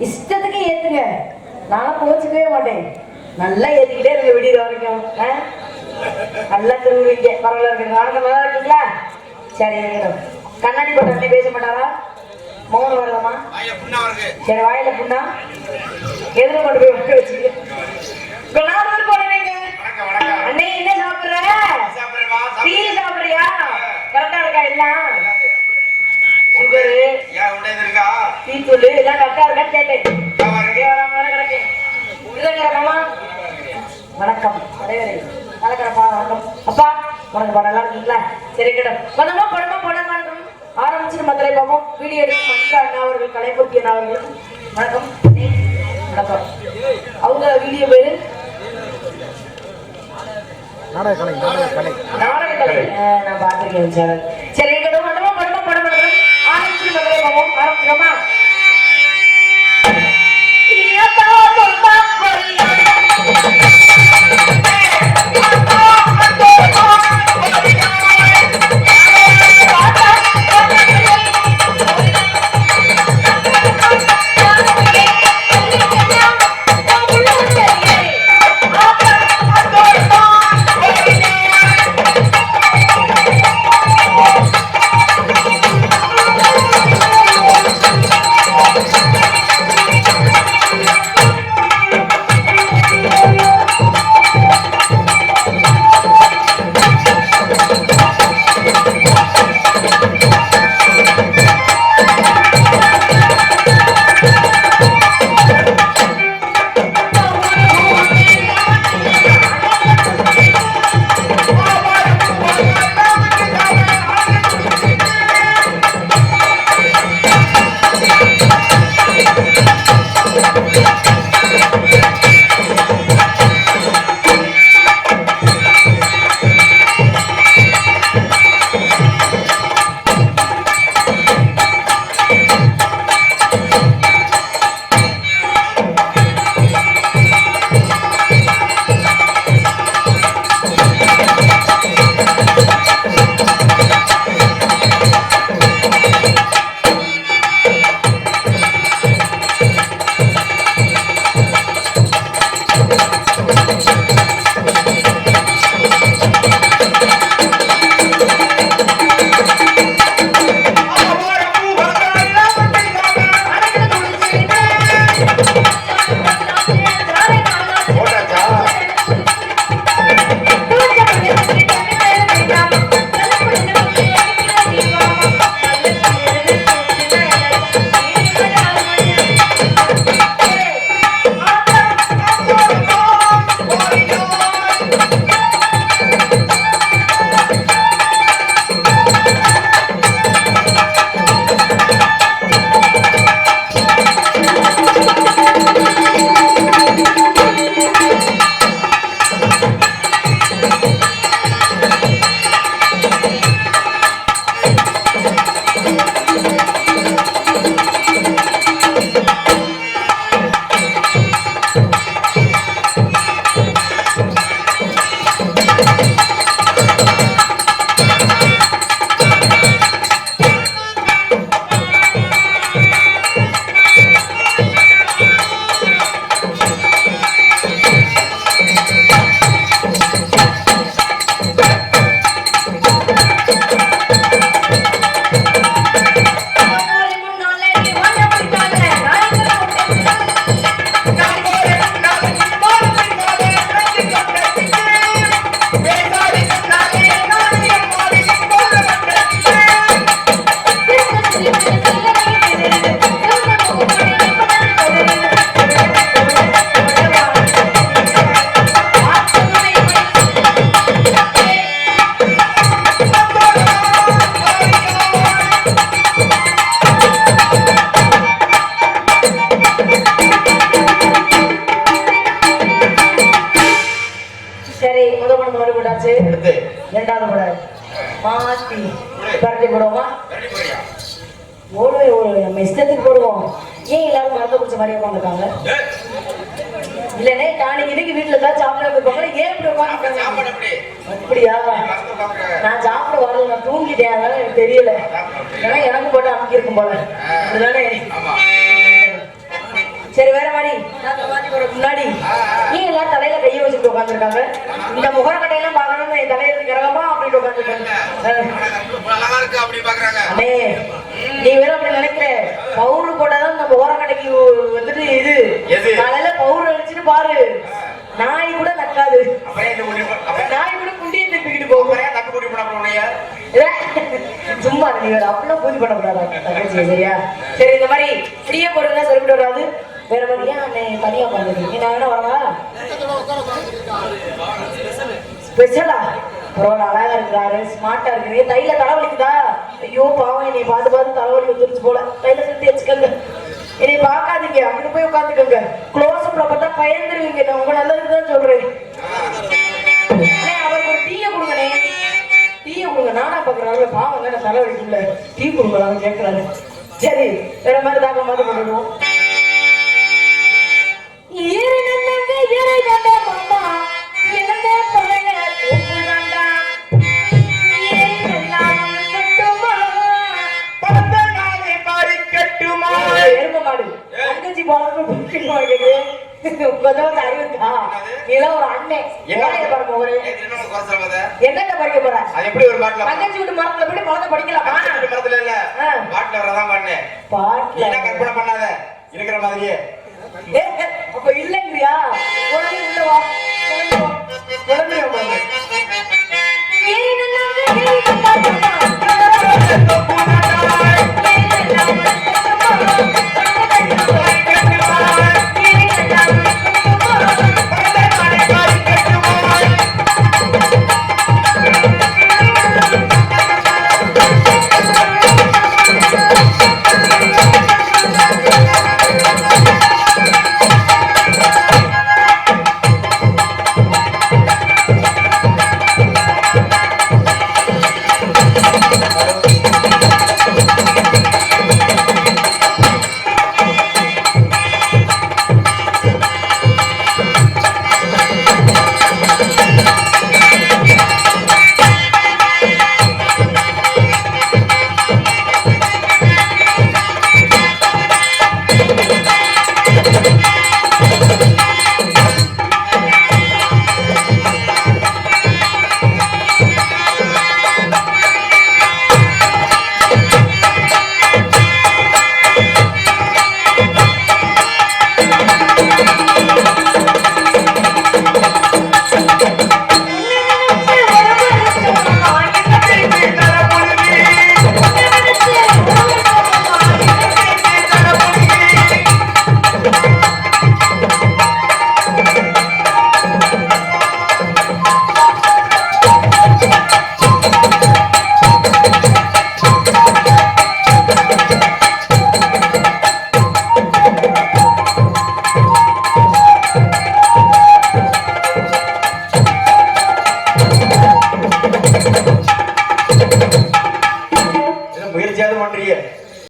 இஷ்டத்துக்கு ஏத்துங்க, நான் கோச்சுக்கவே மாட்டேன். நல்லா ஏத்திக்கிட்டே இருங்க விடிய வரைக்கும். நல்லா திரும்புவீங்க. பரவாயில்ல இருக்கு. நாளைக்கு நல்லா இருக்கீங்களா? சரி இருக்கணும். கண்ணாடி போட்டு பேச மாட்டாரா? மௌனம் வருதாமா? சரி வாயில புண்ணா எதிர கொண்டு போய் வைக்க வச்சுக்க. அண்ணே என்ன சாப்பிடுற? டீ சாப்பிடுறியா? கரெக்டா இருக்கா எல்லாம்? சுகரு டீ தூள் எல்லாம் கரெக்டா இருக்கான்னு கேட்டேன். வணக்கம் வணக்கம்ப்பா. வணக்கம் அப்பா. வணக்கம் நல்லா இருக்கீங்களா? சரி கிட்ட பணமா பணமா பணமா இருக்கணும். ஆரம்பிச்சு மதுரை பாபம் வீடியோ எடுக்கும் மணிக்கா அண்ணா அவர்கள், கலைப்பூர்த்தி அண்ணா அவர்கள். வணக்கம் வணக்கம். அவங்க வீடியோ பேரு நாடக கலை. நான் பார்த்துருக்கேன் சார். சரி கிட்ட பணமா பணமா பணமா ஆரம்பிச்சு மதுரை பாபம் ஆரம்பிச்சிடமா? விரட்டி போடுவோமா? நம்ம இஷ்டத்துக்கு போடுவோம். ஏன் எல்லாரும் மரத்தை குடிச்ச மாதிரி உட்காந்துருக்காங்க? இல்லனே டானிக்கு இன்னைக்கு வீட்டுல தான் சாப்பிட வைப்பாங்க. ஏன் இப்படி உட்காந்து? அப்படியா? நான் சாப்பிட வரல, நான் தூங்கிட்டேன், அதனால எனக்கு தெரியல. ஏன்னா எனக்கு போட்டு அமைக்கி இருக்கும் போல. அதுதானே. சரி, வேற மாதிரி முன்னாடி ஏன் எல்லாரும் தலையில கையை வச்சுட்டு உட்காந்துருக்காங்க? இந்த முகரக்கட்டையெல்லாம் பாக்கணும்னு என் தலையில கிரகமா அப்படின்னு உட்காந்துருக்காங்க. நீ வேற அப்படி நினைக்கிற? பவுடர் போட்டாதான் இந்த முகரக்கட்டைக்கு வந்துட்டு இது காலையில பவுடர் அடிச்சுட்டு பாரு, நாய் கூட நக்காது. நாய் கூட குண்டியை திருப்பிக்கிட்டு போகும். சும்மா நீ வேற அப்படிலாம் பூஜை பண்ணக்கூடாது. சரியா? சரி, இந்த மாதிரி ஃப்ரீயா போடுறதா சொல்லிட்டு வராது. வேற மாதிரி ஏன் தனியா உட்காந்துருக்கீங்க? நான் வேணா வரவா? ஸ்பெஷலா பரவாயில்ல, அழகா இருக்கிறாரு, ஸ்மார்ட்டா இருக்கிறீங்க. தையில தலைவலிக்குதா? ஐயோ பாவம், என்னை பார்த்து பார்த்து தலைவலி வந்துருச்சு போல. தையில சுத்தி வச்சுக்கோங்க. என்னை பார்க்காதீங்க, அங்கிட்டு போய் உட்காந்துக்கோங்க. க்ளோஸ் அப்ல பார்த்தா பயந்துருவீங்க. நான் உங்க நல்லதுக்கு தான் சொல்றேன். அவருக்கு ஒரு டீயை கொடுங்கண்ணே, டீயை கொடுங்க. நானா பாக்குறாங்க, பாவம் தானே, தலைவலிக்குள்ள டீ கொடுங்களான்னு கேட்கறாரு. சரி, வேற மாதிரி தாக்க மாதிரி பண்ணிடுவோம். என்னங்க படிக்க போற? தங்கச்சி விட்டு மரத்துல போய் பழத்தை படிக்கலாமா? கற்பனை பண்ணாத, இருக்கிற மாதிரியே. அப்ப இல்லைங்கறியா? உடனே உள்ள வா. உடனே வா.